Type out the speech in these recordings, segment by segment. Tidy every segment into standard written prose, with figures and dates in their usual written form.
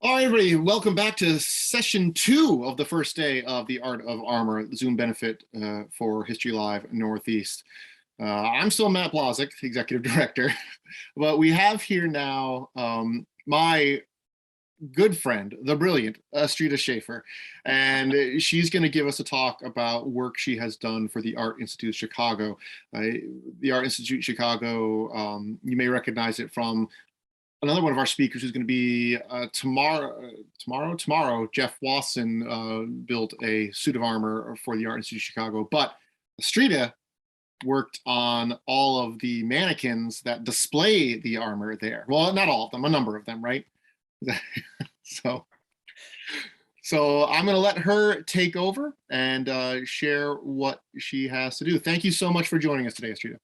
All right, everybody, welcome back to session 2 of the first day of the Art of Armor Zoom benefit for History Live Northeast. I'm still Matt Blazek, Executive Director, but we have here now my good friend, the brilliant Astrida Schaeffer, and she's going to give us a talk about work she has done for the Art Institute Chicago. The Art Institute Chicago, you may recognize it from another one of our speakers who's going to be tomorrow. Jeff Wasson built a suit of armor for the Art Institute of Chicago, but Astrida worked on all of the mannequins that display the armor there. Well, not all of them, a number of them, right? so, so I'm going to let her take over and share what she has to do. Thank you so much for joining us today, Astrida.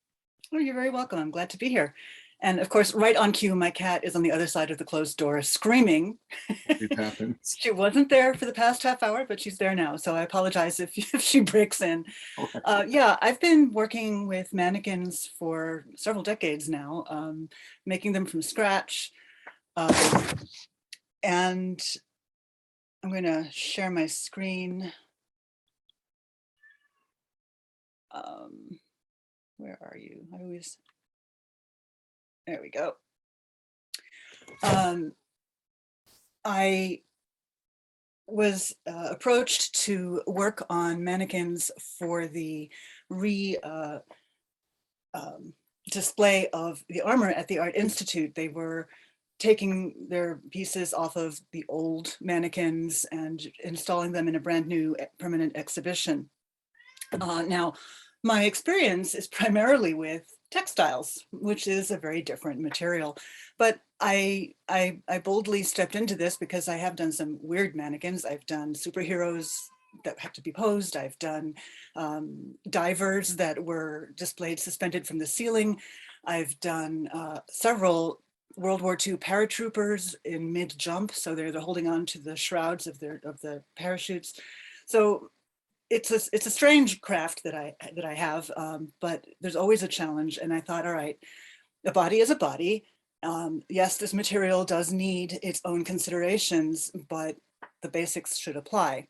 Oh, you're very welcome. I'm glad to be here. And of course, right on cue, my cat is on the other side of the closed door screaming. It happens. She wasn't there for the past half hour, but she's there now. So I apologize if she breaks in. Yeah, I've been working with mannequins for several decades now, making them from scratch. And I'm going to share my screen. Where are you? There we go. I was approached to work on mannequins for the display of the armor at the Art Institute. They were taking their pieces off of the old mannequins and installing them in a brand new permanent exhibition. Now, my experience is primarily with textiles, which is a very different material. But I boldly stepped into this because I have done some weird mannequins. I've done superheroes that have to be posed. I've done divers that were displayed suspended from the ceiling. I've done several World War II paratroopers in mid-jump, so they're holding on to the shrouds of the parachutes. So it's a strange craft that I have, but there's always a challenge. And I thought, all right, a body is a body. Yes, this material does need its own considerations, but the basics should apply.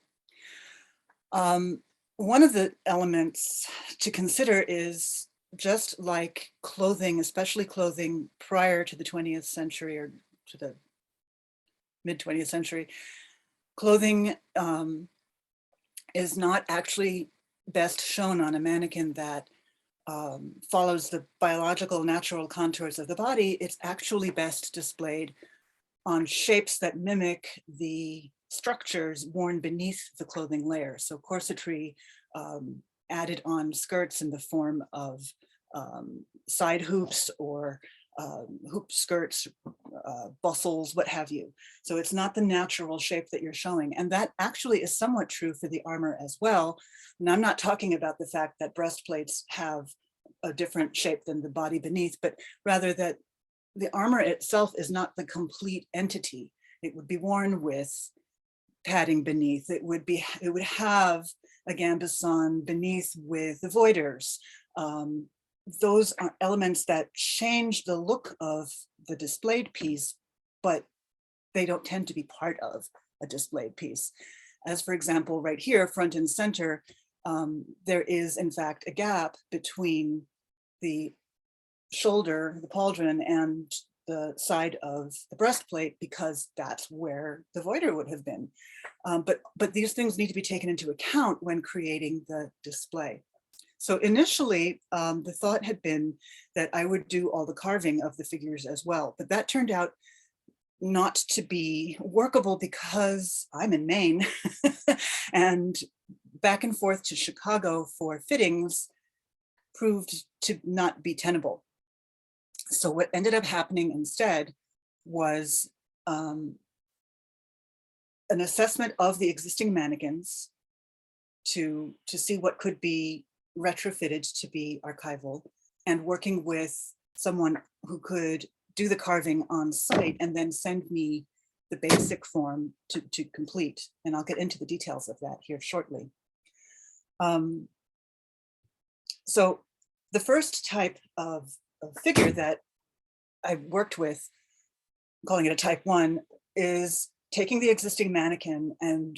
One of the elements to consider is just like clothing, especially clothing prior to the 20th century or to the mid 20th century, clothing is not actually best shown on a mannequin that follows the biological natural contours of the body. It's actually best displayed on shapes that mimic the structures worn beneath the clothing layer. So corsetry added on skirts in the form of side hoops or hoop skirts, bustles, what have you. So it's not the natural shape that you're showing. And that actually is somewhat true for the armor as well. And I'm not talking about the fact that breastplates have a different shape than the body beneath, but rather that the armor itself is not the complete entity. It would be worn with padding beneath. It would have a gambeson beneath with the voiders. Those are elements that change the look of the displayed piece, but they don't tend to be part of a displayed piece. As for example, right here, front and center, there is in fact a gap between the shoulder, the pauldron, and the side of the breastplate because that's where the voider would have been. But these things need to be taken into account when creating the display. So initially, the thought had been that I would do all the carving of the figures as well, but that turned out not to be workable because I'm in Maine and back and forth to Chicago for fittings proved to not be tenable. So what ended up happening instead was an assessment of the existing mannequins to see what could be retrofitted to be archival, and working with someone who could do the carving on site and then send me the basic form to complete. And I'll get into the details of that here shortly. So the first type of figure that I worked with, calling it a type 1, is taking the existing mannequin and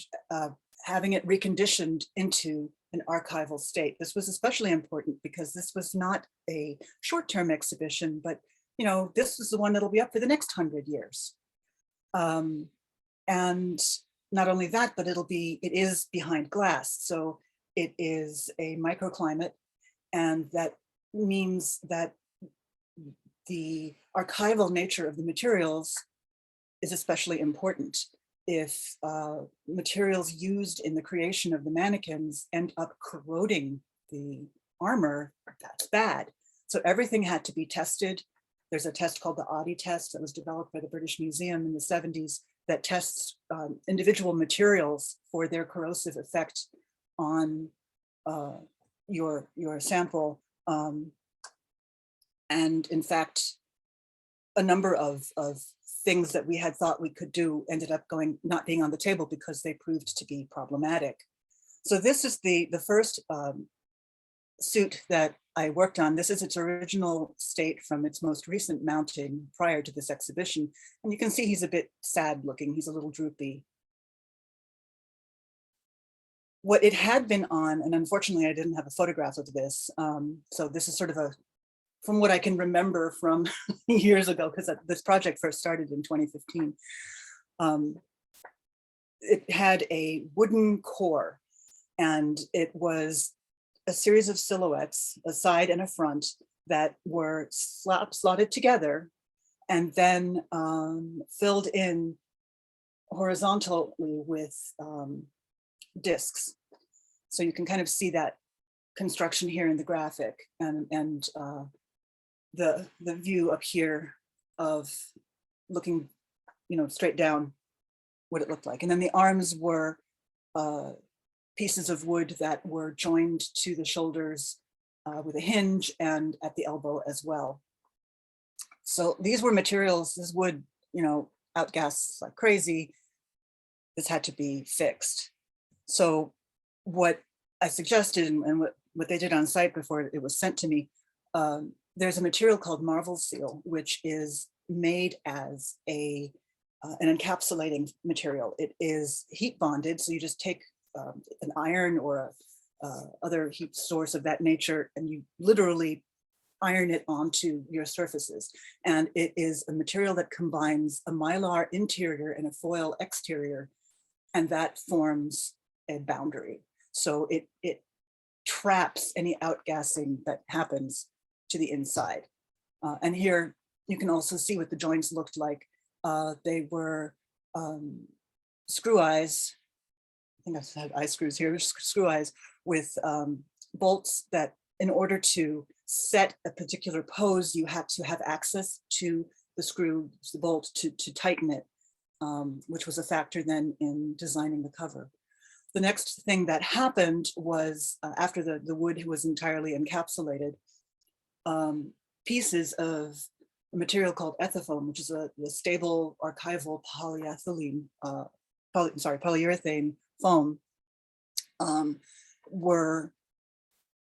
having it reconditioned into an archival state. This was especially important because this was not a short-term exhibition, but this is the one that'll be up for the next 100 years. And not only that, but it is behind glass. So it is a microclimate, and that means that the archival nature of the materials is especially important. If materials used in the creation of the mannequins end up corroding the armor, that's bad. So everything had to be tested. There's a test called the Audi test that was developed by the British Museum in the 70s that tests individual materials for their corrosive effect on your sample. And in fact, a number of things that we had thought we could do ended up not being on the table because they proved to be problematic. So this is the first suit that I worked on. This is its original state from its most recent mounting prior to this exhibition. And you can see he's a bit sad looking. He's a little droopy. What it had been on, and unfortunately I didn't have a photograph of this, so this is sort of from what I can remember from years ago, because this project first started in 2015. It had a wooden core, and it was a series of silhouettes, a side and a front, that were slotted together and then filled in horizontally with discs. So you can kind of see that construction here in the graphic, and the view up here of looking, straight down, what it looked like. And then the arms were pieces of wood that were joined to the shoulders with a hinge, and at the elbow as well. So these were materials, this wood, outgassed like crazy. This had to be fixed. So what I suggested, and what they did on site before it was sent to me, there's a material called Marvel Seal, which is made as an encapsulating material. It is heat bonded, so you just take an iron or other heat source of that nature, and you literally iron it onto your surfaces. And it is a material that combines a mylar interior and a foil exterior, and that forms a boundary. So it traps any outgassing that happens to the inside. And here you can also see what the joints looked like. They were screw eyes. I think I've had eye screws here, screw eyes with bolts that, in order to set a particular pose, you had to have access to the screw, the bolt to tighten it, which was a factor then in designing the cover. The next thing that happened was after the wood was entirely encapsulated, pieces of a material called ethafoam, which is a stable archival polyurethane foam, were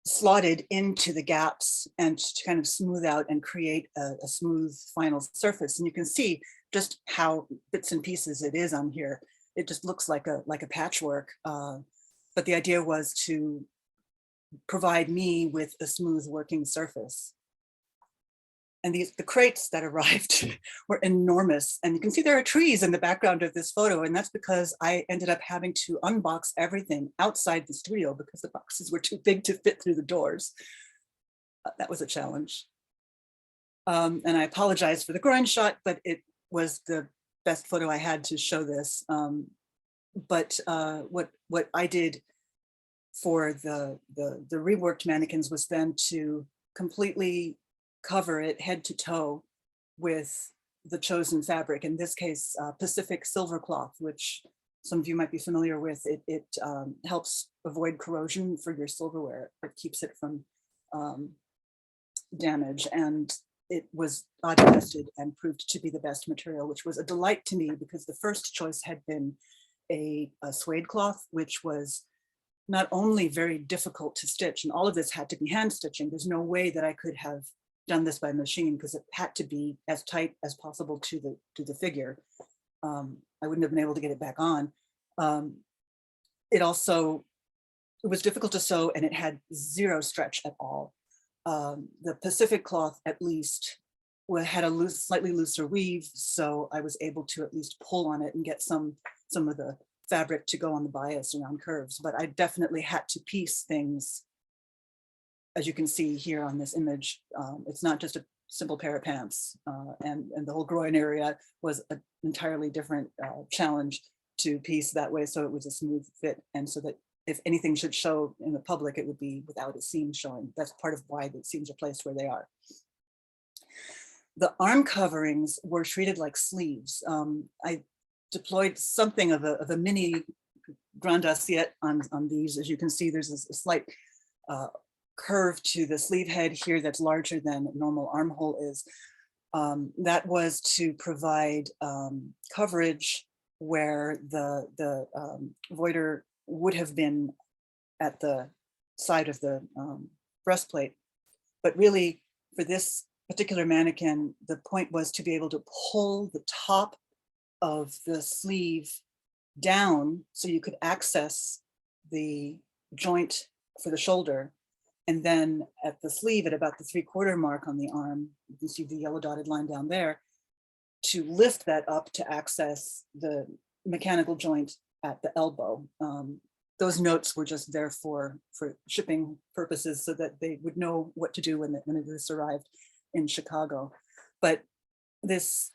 slotted into the gaps and to kind of smooth out and create a smooth final surface. And you can see just how bits and pieces it is on here. It just looks like a patchwork. But the idea was to provide me with a smooth working surface. And the crates that arrived were enormous. And you can see there are trees in the background of this photo. And that's because I ended up having to unbox everything outside the studio because the boxes were too big to fit through the doors. That was a challenge. And I apologize for the groin shot, but it was the best photo I had to show this. But what I did for the reworked mannequins was then to completely cover it head to toe with the chosen fabric, in this case Pacific silver cloth, which some of you might be familiar with. It helps avoid corrosion for your silverware. It keeps it from damage, and it was Audi tested and proved to be the best material, which was a delight to me because the first choice had been a suede cloth, which was not only very difficult to stitch, and all of this had to be hand stitching. There's no way that I could have done this by machine because it had to be as tight as possible to the figure. I wouldn't have been able to get it back on. It was difficult to sew, and it had zero stretch at all. The Pacific cloth, at least, had a slightly looser weave, so I was able to at least pull on it and get some of the fabric to go on the bias around curves. But I definitely had to piece things, as you can see here on this image. It's not just a simple pair of pants, and the whole groin area was an entirely different challenge to piece that way, so it was a smooth fit, and so that if anything should show in the public, it would be without a seam showing. That's part of why the seams are placed where they are. The arm coverings were treated like sleeves. I deployed something of a mini grand assiette on these. As you can see, there's a slight curve to the sleeve head here that's larger than a normal armhole is. That was to provide coverage where the voider would have been at the side of the breastplate. But really, for this particular mannequin, the point was to be able to pull the top of the sleeve down so you could access the joint for the shoulder. And then at the sleeve, at about the 3/4 mark on the arm, you can see the yellow dotted line down there, to lift that up to access the mechanical joint at the elbow. Those notes were just there for shipping purposes, so that they would know what to do when this arrived in Chicago. But this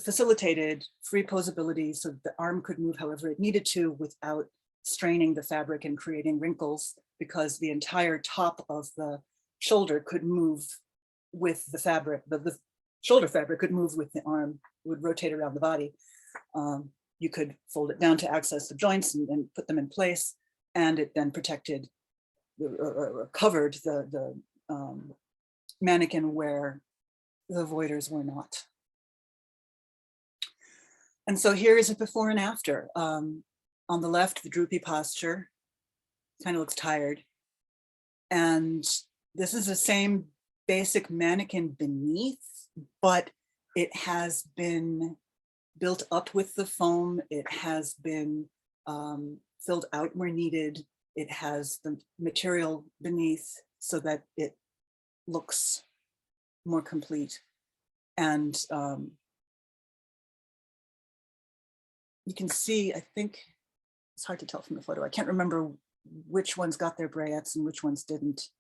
facilitated free posability, so the arm could move however it needed to without straining the fabric and creating wrinkles, because the entire top of the shoulder could move with the fabric. The shoulder fabric could move with the arm, it would rotate around the body. You could fold it down to access the joints and put them in place, and it then protected or covered the mannequin where the voiders were not. And so here is a before and after. On the left, the droopy posture, kind of looks tired. And this is the same basic mannequin beneath, but it has been built up with the foam. It has been filled out where needed. It has the material beneath so that it looks more complete. And you can see, I think, it's hard to tell from the photo. I can't remember which ones got their brayettes and which ones didn't.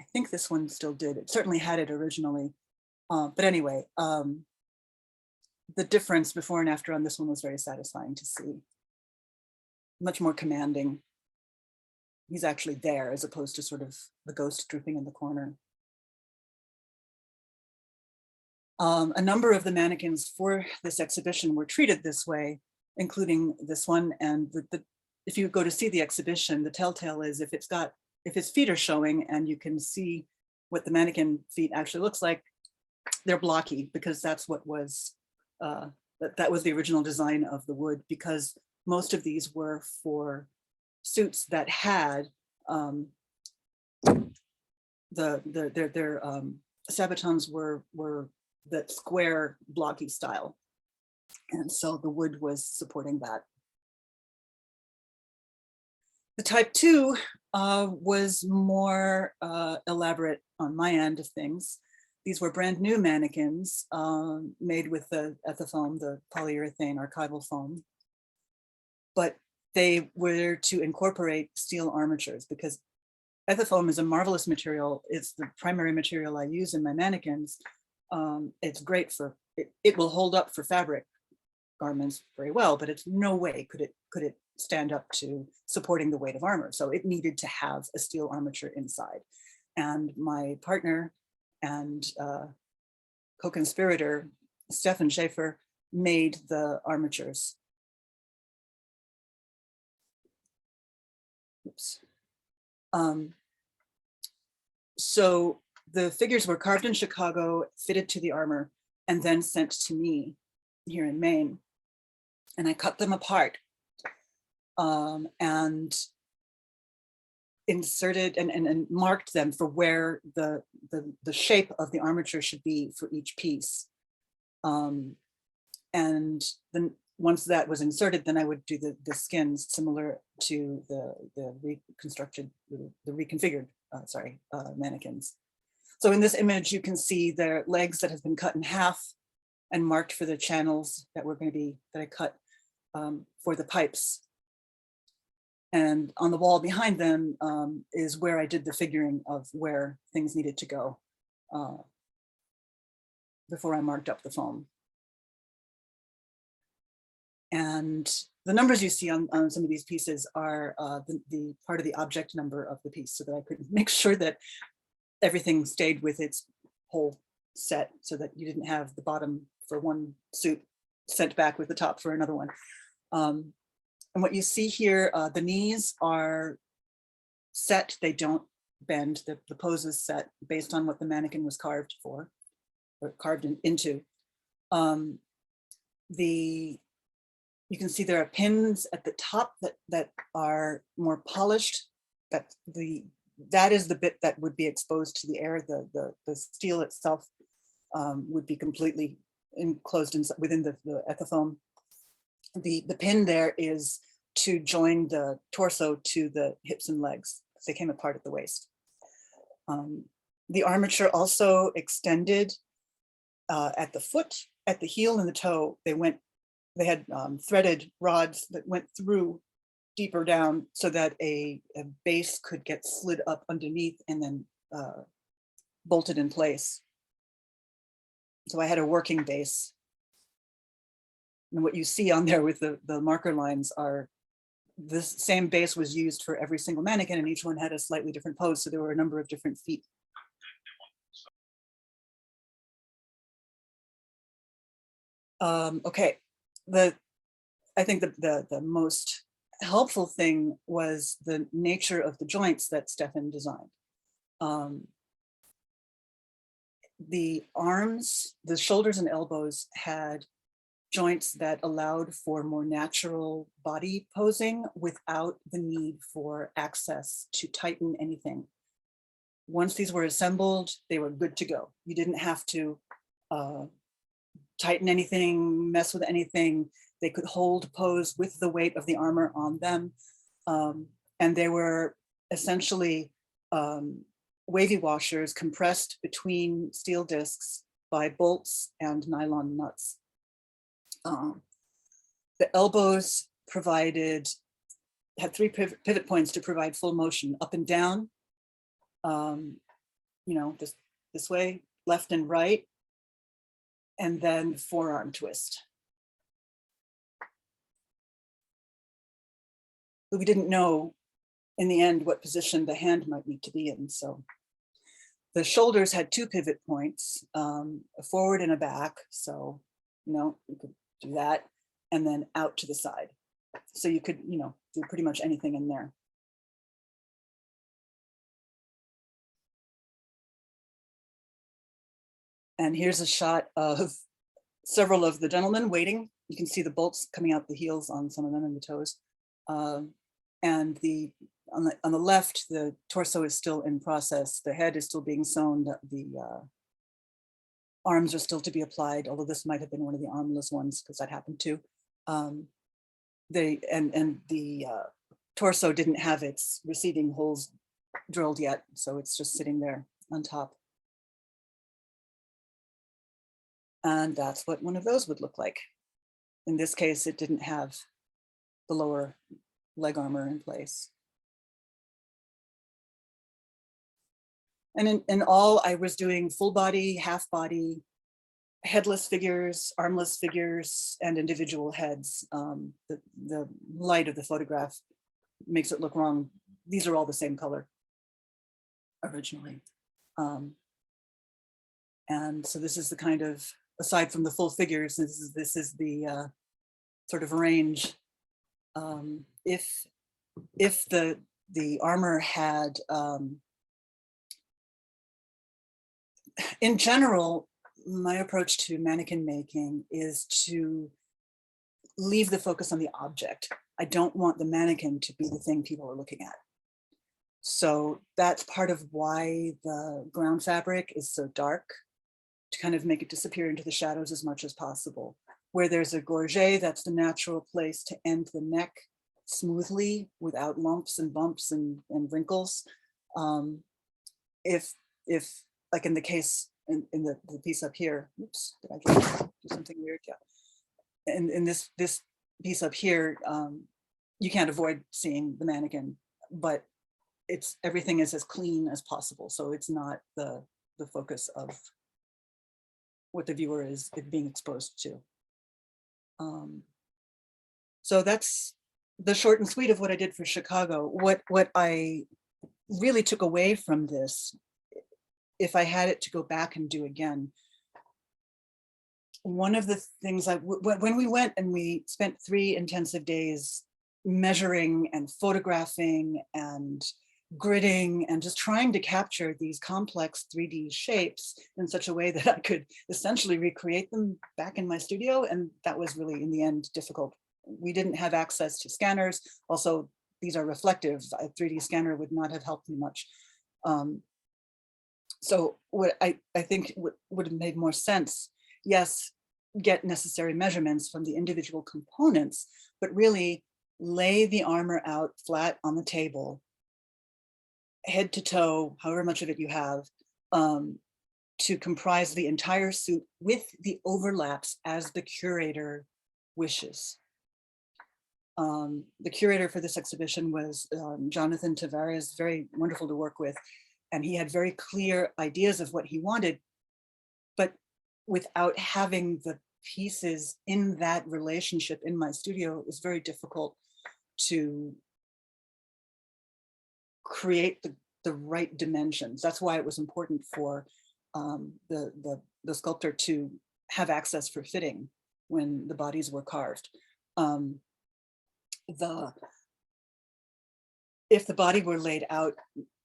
I think this one still did. It certainly had it originally. But anyway, the difference before and after on this one was very satisfying to see. Much more commanding. He's actually there as opposed to sort of the ghost drooping in the corner. A number of the mannequins for this exhibition were treated this way, including this one. And if you go to see the exhibition, the telltale is if its feet are showing and you can see what the mannequin feet actually looks like, they're blocky, because that's what was that was the original design of the wood, because most of these were for suits that had their sabatons were that square blocky style, and so the wood was supporting that. The type 2 was more elaborate on my end of things. These were brand new mannequins made with the ethafoam, the polyurethane archival foam, but they were to incorporate steel armatures, because ethafoam is a marvelous material. It's the primary material I use in my mannequins. It's great for, it will hold up for fabric garments very well, but it's no way could it stand up to supporting the weight of armor. So it needed to have a steel armature inside. And my partner and co-conspirator, Schaeffer, made the armatures. Oops. So the figures were carved in Chicago, fitted to the armor, and then sent to me here in Maine. And I cut them apart and inserted and marked them for where the shape of the armature should be for each piece. And then once that was inserted, then I would do the skins similar to the reconstructed, the reconfigured, mannequins. So in this image, you can see their legs that have been cut in half and marked for the channels that were going to be, that I cut for the pipes. And on the wall behind them is where I did the figuring of where things needed to go before I marked up the foam. And the numbers you see on some of these pieces are the part of the object number of the piece, so that I could make sure that everything stayed with its whole set, so that you didn't have the bottom for one suit sent back with the top for another one. And what you see here, the knees are set, they don't bend. The pose is set based on what the mannequin was carved for, or carved into. You can see there are pins at the top that are more polished. That is the bit that would be exposed to the air. The steel itself would be completely enclosed within the epifoam. The pin there is to join the torso to the hips and legs, because they came apart at the waist. The armature also extended at the foot, at the heel and the toe. They had threaded rods that went through deeper down, so that a base could get slid up underneath and then bolted in place. So I had a working base. And what you see on there with the marker lines are, this same base was used for every single mannequin, and each one had a slightly different pose. So there were a number of different feet. Okay, I think the most helpful thing was the nature of the joints that Stefan designed. The arms, the shoulders and elbows had joints that allowed for more natural body posing without the need for access to tighten anything. Once these were assembled, they were good to go. You didn't have to tighten anything, mess with anything. They could hold pose with the weight of the armor on them. And they were essentially wavy washers compressed between steel discs by bolts and nylon nuts. The elbows had 3 pivot points to provide full motion, up and down, this way, left and right, and then forearm twist. But we didn't know in the end what position the hand might need to be in. So the shoulders had 2 pivot points, a forward and a back. So, you could do that, and then out to the side. So you could, do pretty much anything in there. And here's a shot of several of the gentlemen waiting. You can see the bolts coming out the heels on some of them and the toes. And on the left, the torso is still in process. The head is still being sewn. The arms are still to be applied, although this might have been one of the armless ones, because that happened too. The torso didn't have its receiving holes drilled yet, so it's just sitting there on top. And that's what one of those would look like. In this case, it didn't have the lower leg armor in place. And in all, I was doing full body, half body, headless figures, armless figures, and individual heads. The light of the photograph makes it look wrong. These are all the same color originally. And so this is the kind of, aside from the full figures, this is the sort of range. If the armor had, in general, my approach to mannequin making is to leave the focus on the object. I don't want the mannequin to be the thing people are looking at. So that's part of why the ground fabric is so dark, to kind of make it disappear into the shadows as much as possible. Where there's a gorget, that's the natural place to end the neck smoothly without lumps and bumps and wrinkles. If like in the case in the piece up here, oops, did I do something weird? Yeah. In this piece up here, you can't avoid seeing the mannequin, but everything is as clean as possible. So it's not the focus of what the viewer is being exposed to. So that's the short and sweet of what I did for Chicago. What I really took away from this, if I had it to go back and do again, one of the things when we went and we spent 3 intensive days measuring and photographing and gridding and just trying to capture these complex 3D shapes in such a way that I could essentially recreate them back in my studio. And that was really, in the end, difficult. We didn't have access to scanners. Also, these are reflective. A 3D scanner would not have helped me much. So what I think would have made more sense, yes, get necessary measurements from the individual components, but really lay the armor out flat on the table, head to toe, however much of it you have, to comprise the entire suit with the overlaps as the curator wishes. The curator for this exhibition was Jonathan Tavares, very wonderful to work with. And he had very clear ideas of what he wanted, but without having the pieces in that relationship in my studio, it was very difficult to create the right dimensions. That's why it was important for the sculptor to have access for fitting when the bodies were carved. If the body were laid out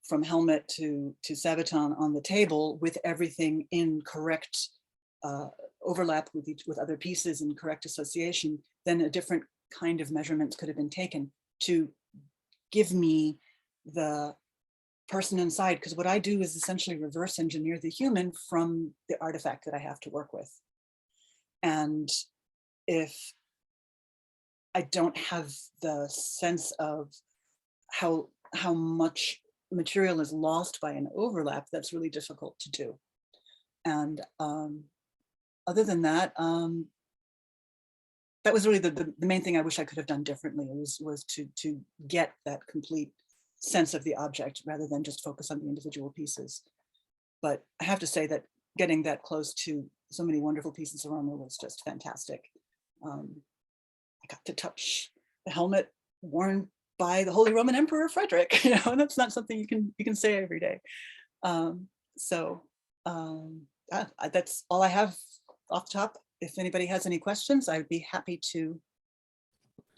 from helmet to sabaton on the table with everything in correct overlap with other pieces in correct association, then a different kind of measurements could have been taken to give me the person inside. Because what I do is essentially reverse engineer the human from the artifact that I have to work with. And if I don't have the sense of how much material is lost by an overlap, that's really difficult to do. And other than that, that was really the main thing I wish I could have done differently, was to get that complete sense of the object rather than just focus on the individual pieces. But I have to say that getting that close to so many wonderful pieces of armor was just fantastic. I got to touch the helmet worn by the Holy Roman Emperor Frederick, and that's not something you can say every day. That's all I have off the top. If anybody has any questions, I would be happy to.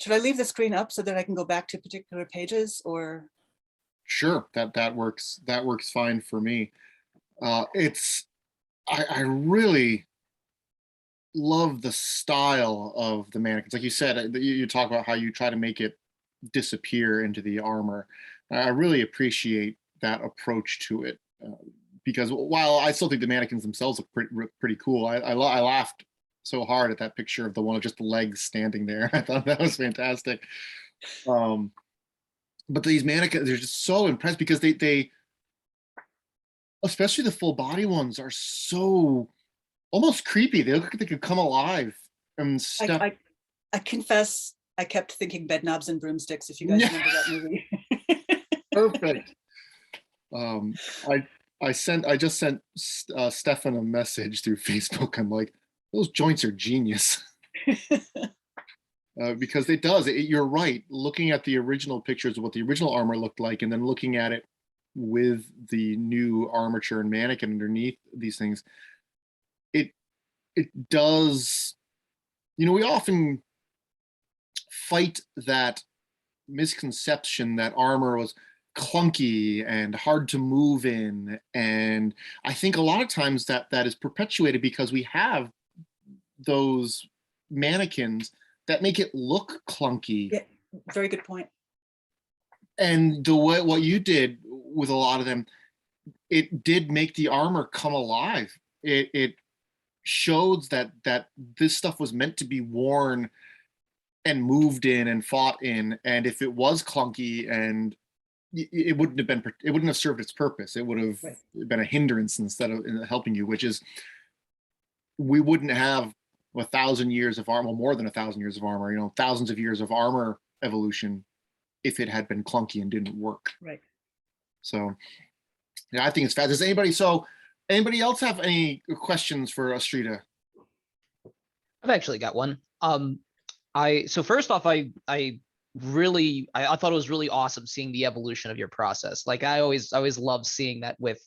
Should I leave the screen up so that I can go back to particular pages, or? Sure, that works. That works fine for me. I really love the style of the mannequins. Like you said, you talk about how you try to make it disappear into the armor. I really appreciate that approach to it, because while I still think the mannequins themselves look pretty cool, I laughed so hard at that picture of the one of just the legs standing there. I thought that was fantastic. But these mannequins, they're just so impressed because they especially the full body ones, are so almost creepy. They look like they could come alive and stuff. I confess, I kept thinking Bed Knobs and Broomsticks, if you guys remember that movie. Perfect. I just sent Stefan a message through Facebook. I'm like, those joints are genius. Because it does. You're right. Looking at the original pictures of what the original armor looked like, and then looking at it with the new armature and mannequin underneath these things, it does. We often fight that misconception that armor was clunky and hard to move in, and I think a lot of times that is perpetuated because we have those mannequins that make it look clunky. Yeah, very good point. And the way what you did with a lot of them, it did make the armor come alive. It showed that this stuff was meant to be worn and moved in and fought in, and if it was clunky and it wouldn't have served its purpose. It would have Right. been a hindrance instead of helping you, which is, we wouldn't have 1,000 years of armor, more than 1,000 years of armor, thousands of years of armor evolution, if it had been clunky and didn't work. Right. So yeah, I think it's fast. Anybody else have any questions for Astrida? I've actually got one. So first off, I thought it was really awesome seeing the evolution of your process. Like I always love seeing that with,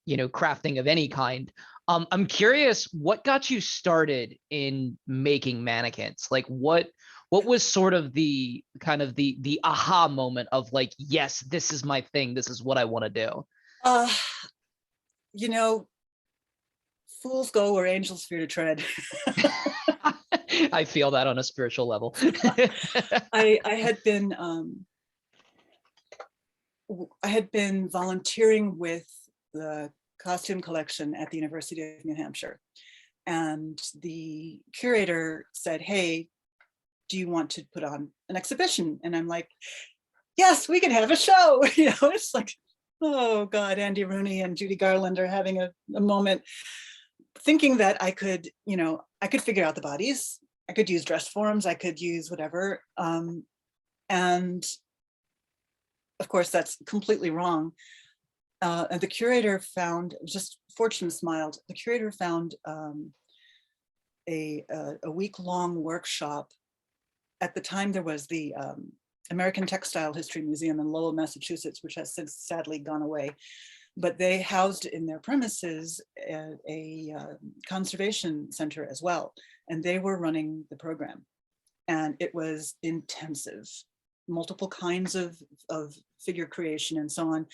crafting of any kind. I'm curious, what got you started in making mannequins? Like what was sort of the kind of the aha moment of like, yes, this is my thing. This is what I want to do. You know, fools go where angels fear to tread. I feel that on a spiritual level. I had been volunteering with the costume collection at the University of New Hampshire, and the curator said, "Hey, do you want to put on an exhibition?" And I'm like, "Yes, we can have a show." It's like, oh God, Andy Rooney and Judy Garland are having a moment, thinking that I could figure out the bodies. I could use dress forms, I could use whatever. And of course, that's completely wrong. And the curator found, just fortune smiled, the curator found a week-long workshop. At the time, there was the American Textile History Museum in Lowell, Massachusetts, which has since sadly gone away. But they housed in their premises a conservation center as well. And they were running the program. And it was intensive, multiple kinds of figure creation and so on.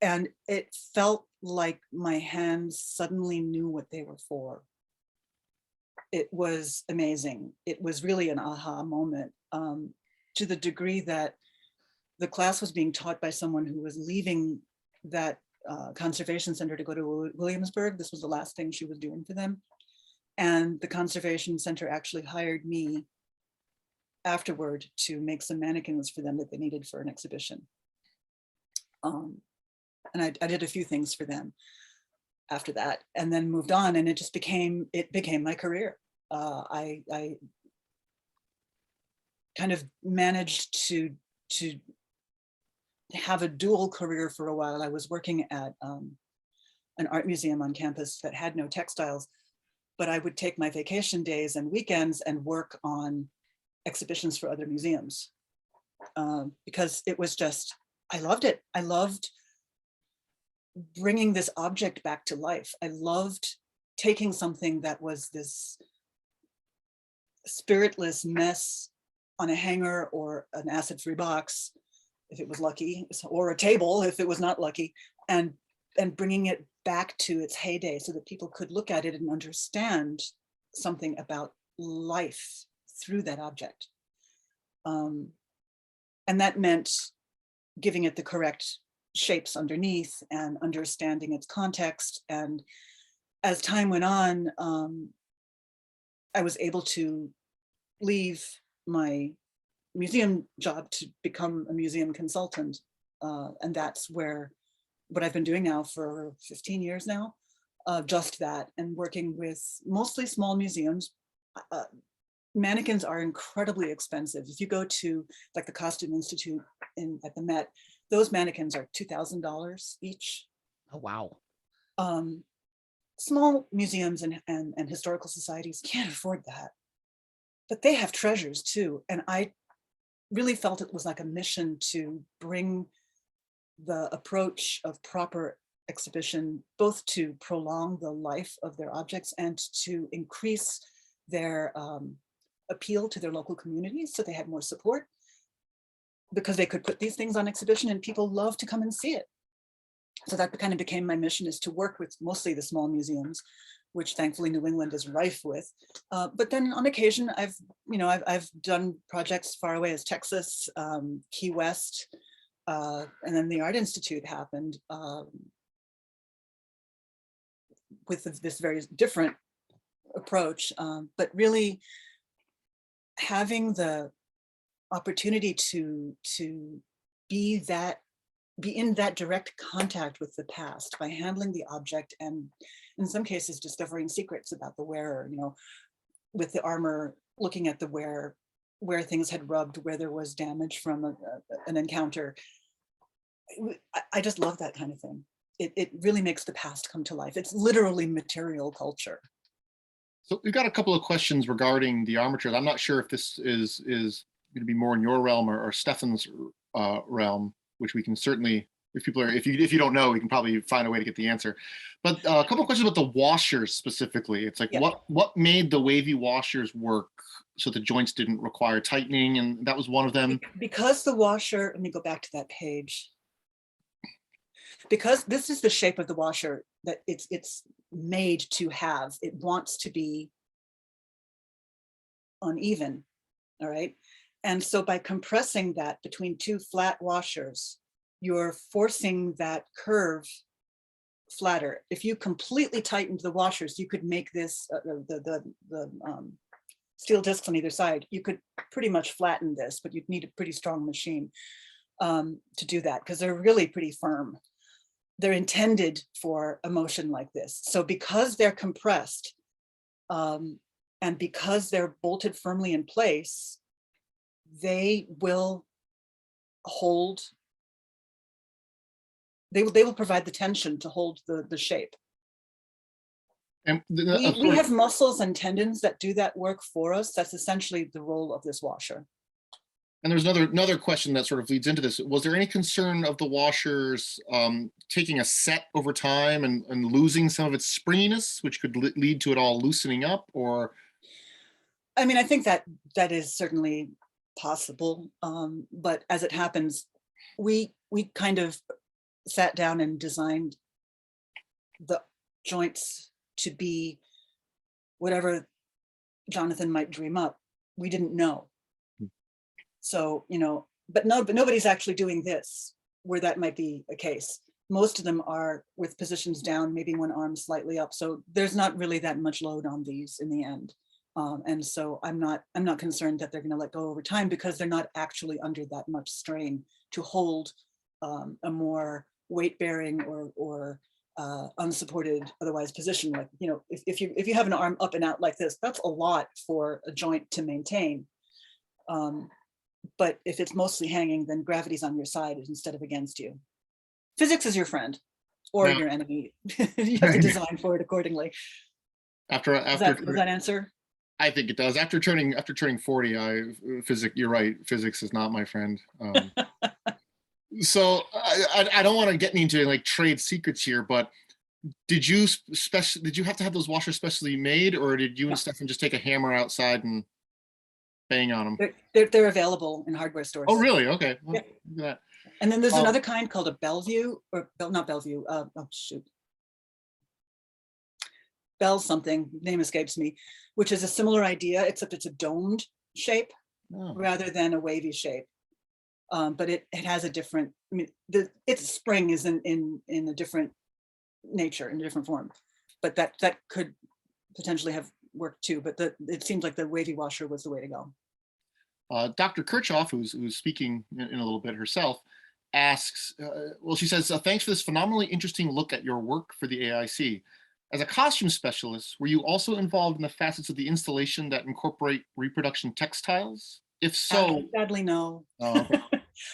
And it felt like my hands suddenly knew what they were for. It was amazing. It was really an aha moment, to the degree that the class was being taught by someone who was leaving that conservation center to go to Williamsburg. This was the last thing she was doing for them. And the conservation center actually hired me afterward to make some mannequins for them that they needed for an exhibition. And I did a few things for them after that, and then moved on, and it became my career. I kind of managed to have a dual career for a while. I was working at an art museum on campus that had no textiles, but I would take my vacation days and weekends and work on exhibitions for other museums, because it was just, I loved it. I loved bringing this object back to life. I loved taking something that was this spiritless mess on a hanger or an acid-free box, if it was lucky, or a table if it was not lucky, and bringing it back to its heyday so that people could look at it and understand something about life through that object. And that meant giving it the correct shapes underneath and understanding its context. And as time went on, I was able to leave my museum job to become a museum consultant. And that's what I've been doing now for 15 years now, just that, and working with mostly small museums. Mannequins are incredibly expensive. If you go to like the Costume Institute at the Met, those mannequins are $2,000 each. Oh, wow. Small museums and historical societies can't afford that, but they have treasures too. And I really felt it was like a mission to bring the approach of proper exhibition, both to prolong the life of their objects and to increase their appeal to their local communities, so they had more support, because they could put these things on exhibition and people love to come and see it. So that kind of became my mission, is to work with mostly the small museums, which thankfully New England is rife with. But then on occasion, I've done projects far away as Texas, Key West, and then the Art Institute happened with this very different approach, but really having the opportunity to be in that direct contact with the past by handling the object, and in some cases discovering secrets about the wearer, with the armor, looking at the wearer, where things had rubbed, where there was damage from an encounter. I just love that kind of thing. It really makes the past come to life. It's literally material culture. So we've got a couple of questions regarding the armature. I'm not sure if this is going to be more in your realm or Stefan's realm, which we can certainly, if you don't know, we can probably find a way to get the answer. But a couple of questions about the washers specifically. It's like, Yeah. what made the wavy washers work so the joints didn't require tightening, and that was one of them. Because the washer, let me go back to that page. Because this is the shape of the washer that it's made to have. It wants to be uneven, all right? And so by compressing that between two flat washers, you're forcing that curve flatter. If you completely tightened the washers, you could make this, the steel discs on either side, you could pretty much flatten this, but you'd need a pretty strong machine to do that, because they're really pretty firm. They're intended for a motion like this. So because they're compressed and because they're bolted firmly in place, they will hold, they will provide the tension to hold the shape. And We have muscles and tendons that do that work for us. That's essentially the role of this washer. And there's another question that sort of leads into this. Was there any concern of the washers taking a set over time and losing some of its springiness, which could lead to it all loosening up? Or, I mean, I think that is certainly possible. But as it happens, we kind of sat down and designed the joints to be whatever Jonathan might dream up. We didn't know. So, but nobody's actually doing this where that might be a case. Most of them are with positions down, maybe one arm slightly up. So there's not really that much load on these in the end. And so I'm not concerned that they're going to let go over time, because they're not actually under that much strain to hold a more weight bearing or unsupported otherwise position. Like, if you have an arm up and out like this, that's a lot for a joint to maintain. But if it's mostly hanging, then gravity's on your side instead of against you. Physics is your friend or your enemy. You have to design for it accordingly. Does that answer? I think it does. After turning 40, you're right. Physics is not my friend. So I don't want to get into like trade secrets here, but did you have to have those washers specially made, or did you and Stefan just take a hammer outside and bang on them? They're available in hardware stores. Oh, really? Okay. Well, yeah. Look at that. And then there's another kind called a Bellevue, or not Bellevue. Oh shoot. Bell something, name escapes me, which is a similar idea, except it's a domed shape rather than a wavy shape. But it has a different, I mean, its spring is in a different nature, in a different form. But that could potentially have worked too. But it seemed like the wavy washer was the way to go. Dr. Kirchhoff, who's speaking in a little bit herself, asks, she says, thanks for this phenomenally interesting look at your work for the AIC. As a costume specialist, were you also involved in the facets of the installation that incorporate reproduction textiles? If so, sadly no, okay.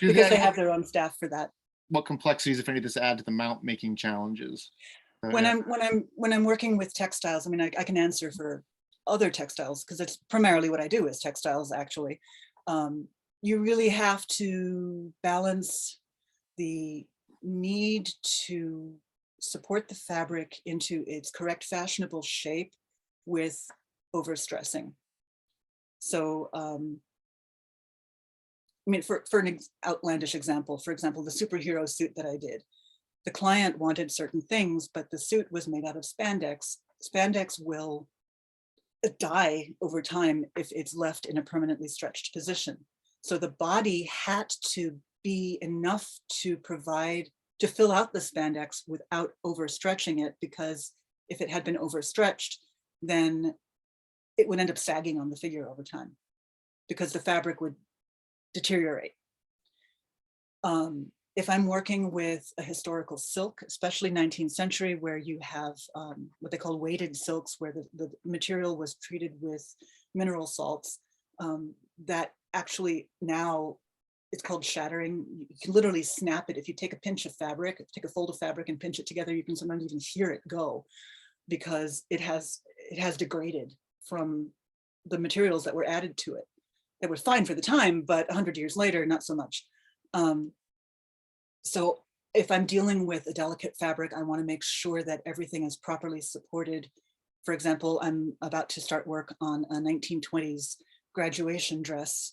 because they have their own staff for that. What complexities, if any, does it add to the mount making challenges? When I'm working with textiles, I mean, I can answer for other textiles because it's primarily what I do is textiles. Actually, you really have to balance the need to support the fabric into its correct fashionable shape with overstressing. So, I mean, for an outlandish example, for example, the superhero suit that I did, the client wanted certain things, but the suit was made out of spandex. Spandex will die over time if it's left in a permanently stretched position. So the body had to be enough to fill out the spandex without overstretching it, because if it had been overstretched, then it would end up sagging on the figure over time because the fabric would deteriorate. If I'm working with a historical silk, especially 19th century, where you have what they call weighted silks, where the material was treated with mineral salts, that actually now it's called shattering. You can literally snap it. If you take a pinch of fabric, take a fold of fabric and pinch it together, you can sometimes even hear it go because it has degraded from the materials that were added to it. That was fine for the time, but 100 years later, not so much. So if I'm dealing with a delicate fabric, I want to make sure that everything is properly supported. For example, I'm about to start work on a 1920s graduation dress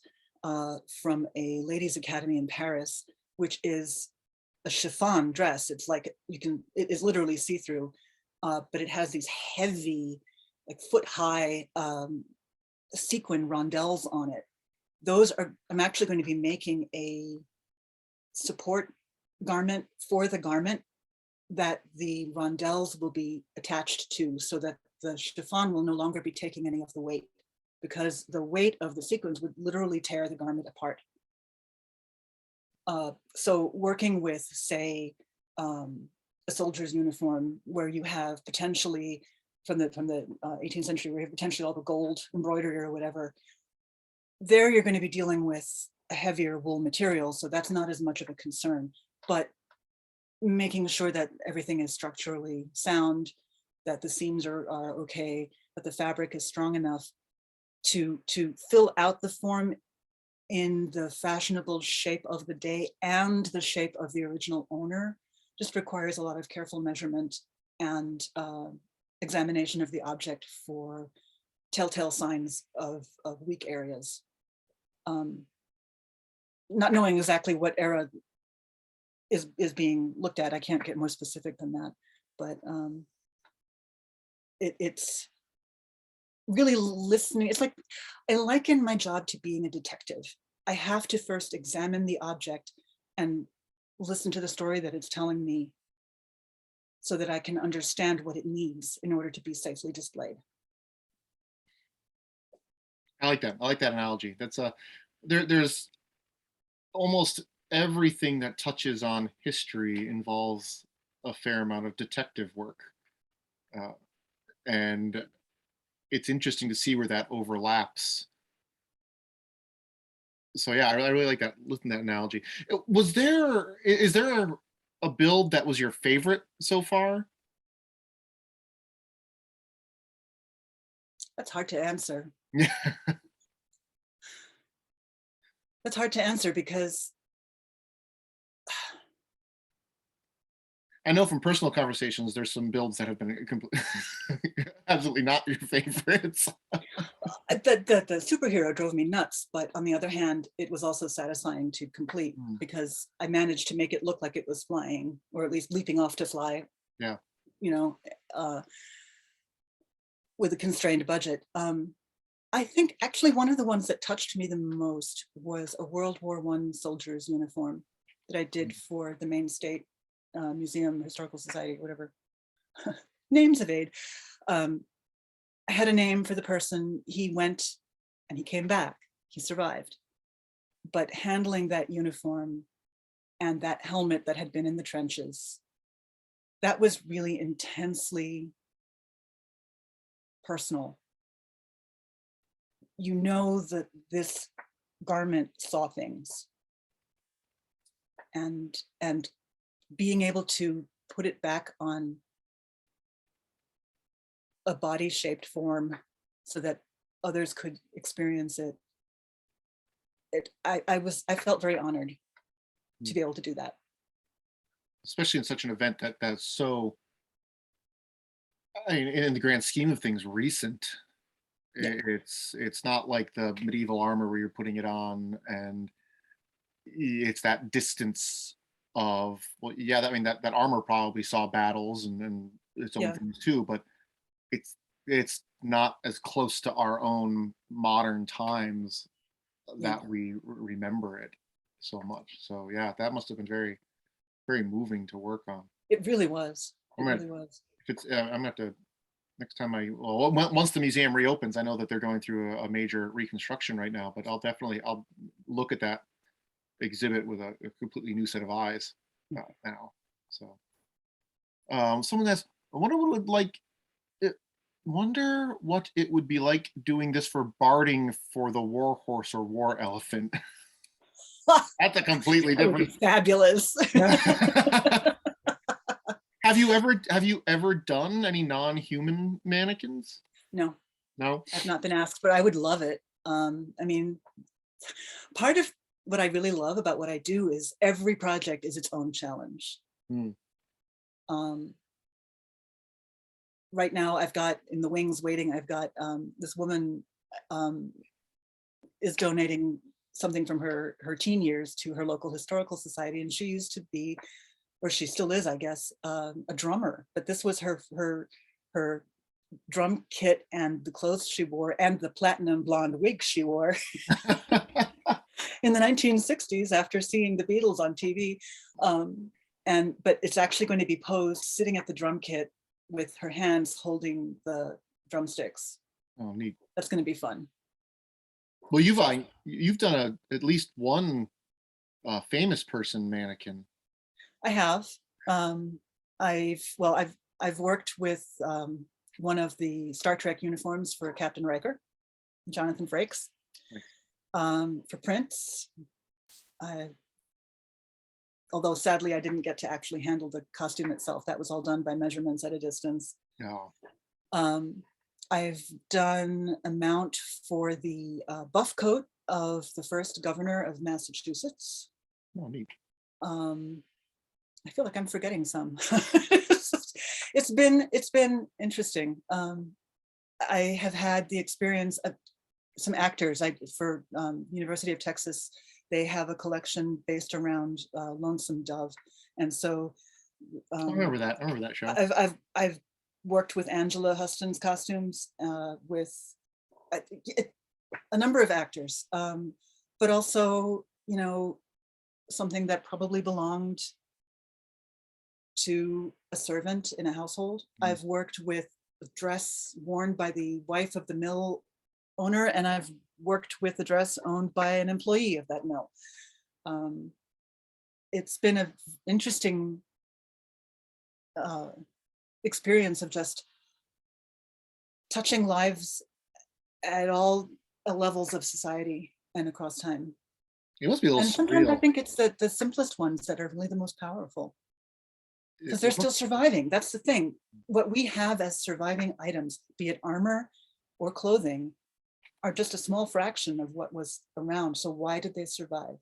from a ladies' academy in Paris, which is a chiffon dress. It's like it is literally see-through, but it has these heavy, like foot-high sequin rondelles on it. Those are, I'm actually going to be making a support garment for the garment that the rondelles will be attached to, so that the chiffon will no longer be taking any of the weight, because the weight of the sequins would literally tear the garment apart. So working with, say, a soldier's uniform, where you have potentially from the 18th century, where you have potentially all the gold embroidery or whatever, there you're going to be dealing with a heavier wool material, so that's not as much of a concern. But making sure that everything is structurally sound, that the seams are okay, that the fabric is strong enough to fill out the form in the fashionable shape of the day and the shape of the original owner, just requires a lot of careful measurement and examination of the object for telltale signs of weak areas. Not knowing exactly what era is being looked at, I can't get more specific than that, but it's really listening. It's like, I liken my job to being a detective. I have to first examine the object and listen to the story that it's telling me, so that I can understand what it needs in order to be safely displayed. I like that. I like that analogy. That's there's almost everything that touches on history involves a fair amount of detective work. And it's interesting to see where that overlaps. So yeah, I really like that. Listen to that analogy. Is there a build that was your favorite so far? That's hard to answer. Yeah. That's hard to answer because I know from personal conversations, there's some builds that have been absolutely not your favorites. the superhero drove me nuts, but on the other hand, it was also satisfying to complete because I managed to make it look like it was flying, or at least leaping off to fly. Yeah. You know, with a constrained budget. I think actually one of the ones that touched me the most was a World War I soldier's uniform that I did for the Maine State Museum, Historical Society, whatever. Names evade. I had a name for the person. He went and he came back. He survived. But handling that uniform and that helmet that had been in the trenches, that was really intensely personal. You know that this garment saw things, and being able to put it back on a body shaped form so that others could experience it. I felt very honored to be able to do that. Especially in such an event that's so, I mean, in the grand scheme of things, recent. Yeah. It's not like the medieval armor where you're putting it on and it's that distance of, well, yeah, I mean that armor probably saw battles and its own Yeah. things too, but it's not as close to our own modern times that Yeah. we remember it so much. So yeah, that must have been very, very moving to work on. It really was. It I'm gonna, really was. if it's, I'm gonna have to next time once the museum reopens, I know that they're going through a major reconstruction right now, but I'll look at that exhibit with a completely new set of eyes now. So, someone asked, I wonder what it would like. Wonder what it would be like doing this for barding for the war horse or war elephant. That's a completely That would be different. fabulous. Have you ever done any non-human mannequins? No, No. I've not been asked, but I would love it. I mean, part of what I really love about what I do is every project is its own challenge. Right now I've got in the wings waiting, I've got this woman is donating something from her teen years to her local historical society. And she used to be, or she still is, I guess, a drummer, but this was her drum kit and the clothes she wore and the platinum blonde wig she wore in the 1960s after seeing the Beatles on TV. But it's actually going to be posed sitting at the drum kit with her hands holding the drumsticks. Oh, neat. That's going to be fun. Well, you've done at least one famous person mannequin. I have. I've worked with one of the Star Trek uniforms for Captain Riker, Jonathan Frakes. For Prince, although sadly I didn't get to actually handle the costume itself. That was all done by measurements at a distance. Oh. I've done a mount for the buff coat of the first governor of Massachusetts. Oh, neat. I feel like I'm forgetting some. It's been interesting. I have had the experience of some actors. For University of Texas, they have a collection based around Lonesome Dove, and so I remember that show. I've worked with Angela Huston's costumes, with a number of actors, but also, something that probably belonged to a servant in a household. I've worked with a dress worn by the wife of the mill owner, and I've worked with a dress owned by an employee of that mill. It's been an interesting experience of just touching lives at all levels of society and across time. It must be a little And sometimes I surreal. think it's the simplest ones that are really the most powerful, because they're still surviving. That's the thing. What we have as surviving items, be it armor or clothing, are just a small fraction of what was around. So why did they survive?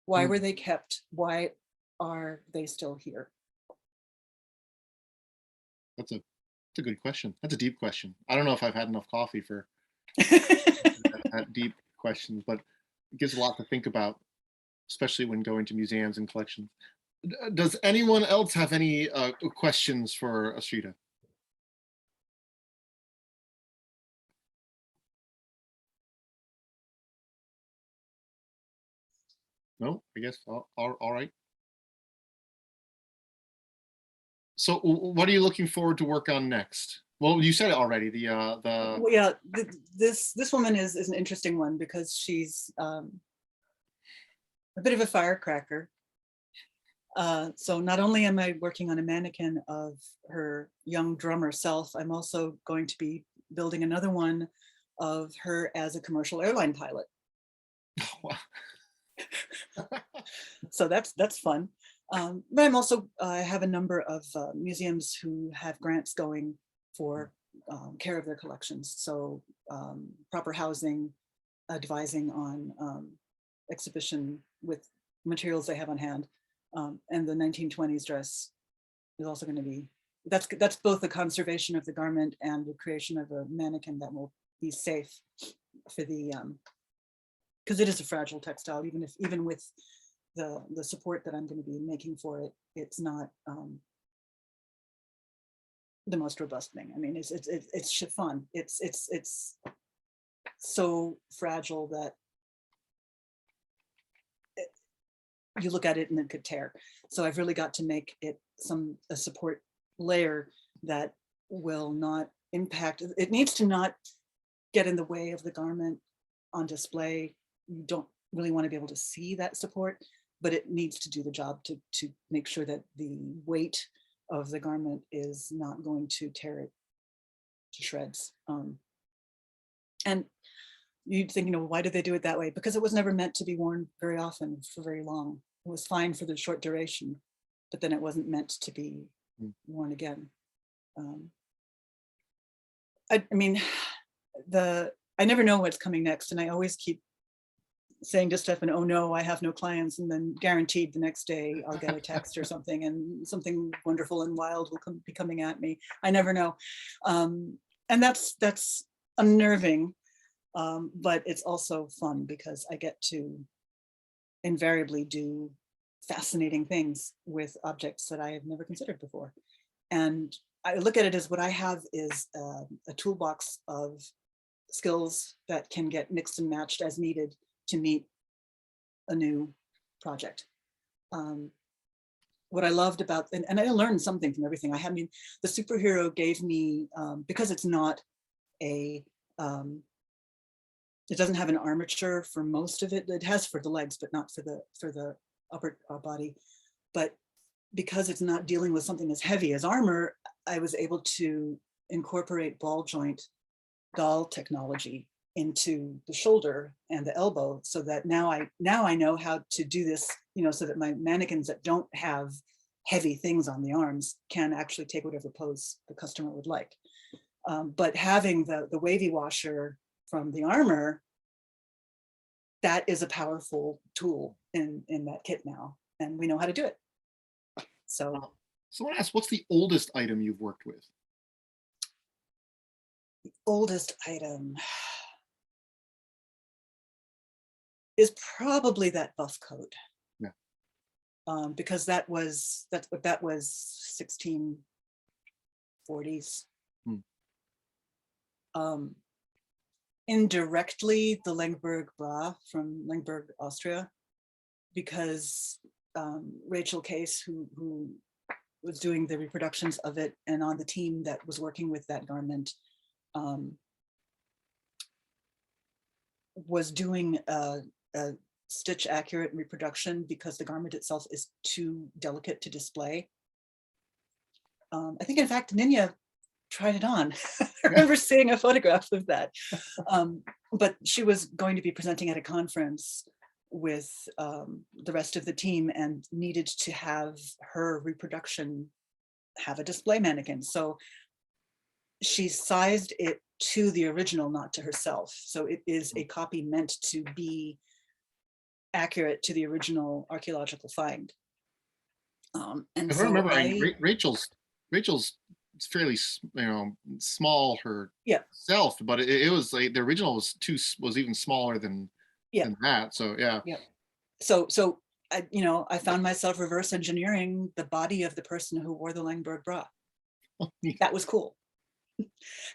Why were they kept? Why are they still here? That's a good question. That's a deep question. I don't know if I've had enough coffee for that deep questions, but it gives a lot to think about, especially when going to museums and collections. Does anyone else have any questions for Astrida? No, I guess all right. So what are you looking forward to work on next? Well, you said it already. Well, yeah, this woman is an interesting one because she's a bit of a firecracker. So not only am I working on a mannequin of her young drummer self, I'm also going to be building another one of her as a commercial airline pilot. Wow. So that's fun. But I'm also, I have a number of museums who have grants going for care of their collections. So proper housing, advising on exhibition with materials they have on hand. And the 1920s dress is also going to be, that's both the conservation of the garment and the creation of a mannequin that will be safe for the, because it is a fragile textile, even with the support that I'm going to be making for it, it's not the most robust thing. I mean, it's chiffon. It's so fragile that you look at it and it could tear. So I've really got to make it a support layer that will not impact. It needs to not get in the way of the garment on display. You don't really want to be able to see that support, but it needs to do the job to make sure that the weight of the garment is not going to tear it to shreds. And you'd think, why did they do it that way? Because it was never meant to be worn very often for very long. It was fine for the short duration, but then it wasn't meant to be worn again. I mean, I never know what's coming next, and I always keep saying to Stefan, oh no, I have no clients, and then guaranteed the next day I'll get a text or something, and something wonderful and wild will be coming at me. I never know. And that's unnerving, but it's also fun because I get to invariably do fascinating things with objects that I have never considered before. And I look at it as what I have is a toolbox of skills that can get mixed and matched as needed to meet a new project. What I loved about, and I learned something from everything. I mean, the superhero gave me, because it's not a, it doesn't have an armature for most of it. It has for the legs, but not for the upper body. But because it's not dealing with something as heavy as armor, I was able to incorporate ball joint doll technology into the shoulder and the elbow, so that now I know how to do this, so that my mannequins that don't have heavy things on the arms can actually take whatever pose the customer would like. But having the wavy washer from the armor, that is a powerful tool in that kit now, and we know how to do it. So I want to ask, what's the oldest item you've worked with? the oldest item is probably that buff coat. Yeah. Because that was 1640s. Indirectly, the Lengberg bra from Lengberg, Austria, because Rachel Case, who was doing the reproductions of it and on the team that was working with that garment, was doing a stitch accurate reproduction because the garment itself is too delicate to display. I think, in fact, Ninya tried it on. I remember seeing a photograph of that. But she was going to be presenting at a conference with the rest of the team and needed to have her reproduction have a display mannequin. So she sized it to the original, not to herself. So it is a copy meant to be accurate to the original archaeological find. And If so I remember, Rachel's fairly, small herself, but it was like the original was even smaller than that. So yeah. So I found myself reverse engineering the body of the person who wore the Lengberg bra. That was cool.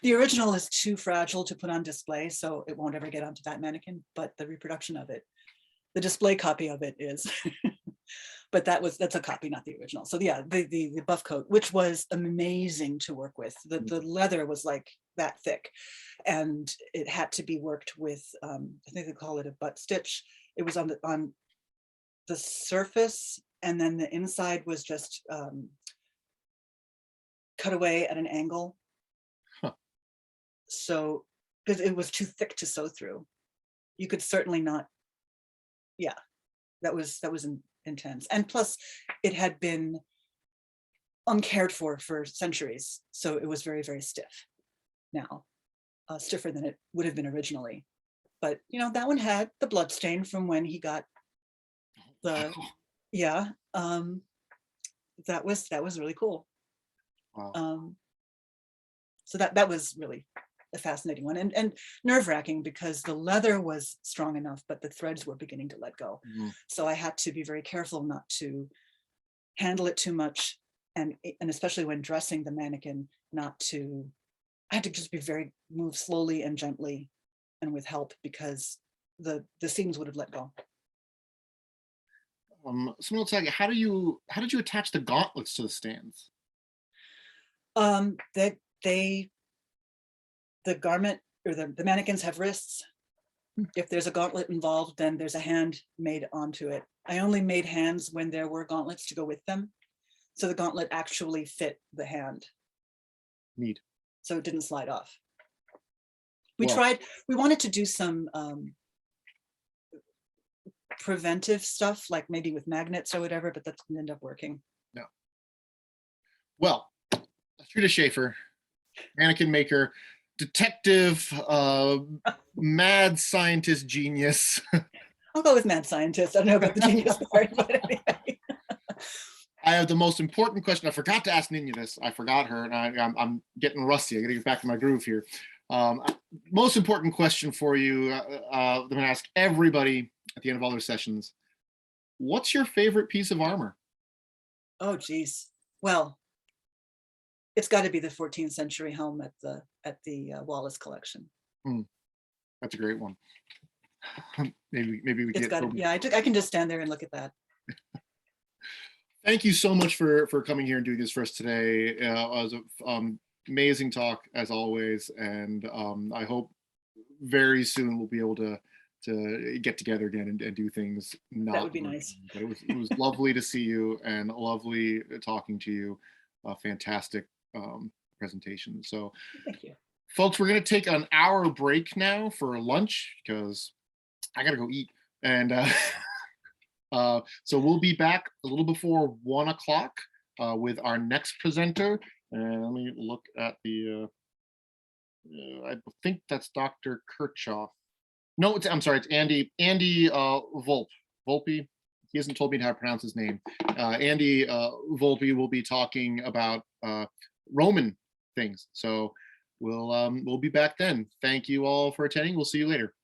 The original is too fragile to put on display, so it won't ever get onto that mannequin, but the reproduction of it, the display copy of it is. But that's a copy, not the original. So yeah, the buff coat, which was amazing to work with. The leather was like that thick, and it had to be worked with, I think they call it a butt stitch. It was on the surface, and then the inside was just cut away at an angle. Huh. So, because it was too thick to sew through. You could certainly not, that was intense. And plus it had been uncared for centuries. So it was very, very stiff now, stiffer than it would have been originally. But that one had the blood stain from when he got the, that was really cool. Wow. So that was really a fascinating one, and nerve-wracking because the leather was strong enough, but the threads were beginning to let go. So I had to be very careful not to handle it too much, and especially when dressing the mannequin, I had to just move slowly and gently and with help, because the seams would have let go. Someone will tell you, how did you attach the gauntlets to the stands? That they the garment or the mannequins have wrists. If there's a gauntlet involved, then there's a hand made onto it. I only made hands when there were gauntlets to go with them. So the gauntlet actually fit the hand. Neat. So it didn't slide off. Well- We wanted to do some preventive stuff, like maybe with magnets or whatever, but that didn't end up working. No. Well, Astrida Schaeffer, mannequin maker, detective, mad scientist genius. I'll go with mad scientist. I don't know about the genius part, but anyway. I have the most important question. I forgot to ask Ninya this. I forgot her, and I'm getting rusty. I got to get back to my groove here. Most important question for you. I'm going to ask everybody at the end of all their sessions. What's your favorite piece of armor? Oh, geez. Well, it's got to be the 14th century helm at the Wallace collection. That's a great one. maybe we It's get. got to, yeah. I can just stand there and look at that. Thank you so much for coming here and doing this for us today. It was an amazing talk as always, and I hope very soon we'll be able to get together again and do things. That would be nice. But it was lovely to see you and lovely talking to you. A fantastic presentation. So, Thank you. folks, we're going to take an hour break now for lunch because I got to go eat. And so we'll be back a little before 1 o'clock with our next presenter. And let me look at the, I think that's Dr. Kirchhoff. No, I'm sorry, it's Andy Volpe. He hasn't told me how to pronounce his name. Andy Volpe will be talking about Roman things. So we'll be back then. Thank you all for attending. We'll see you later.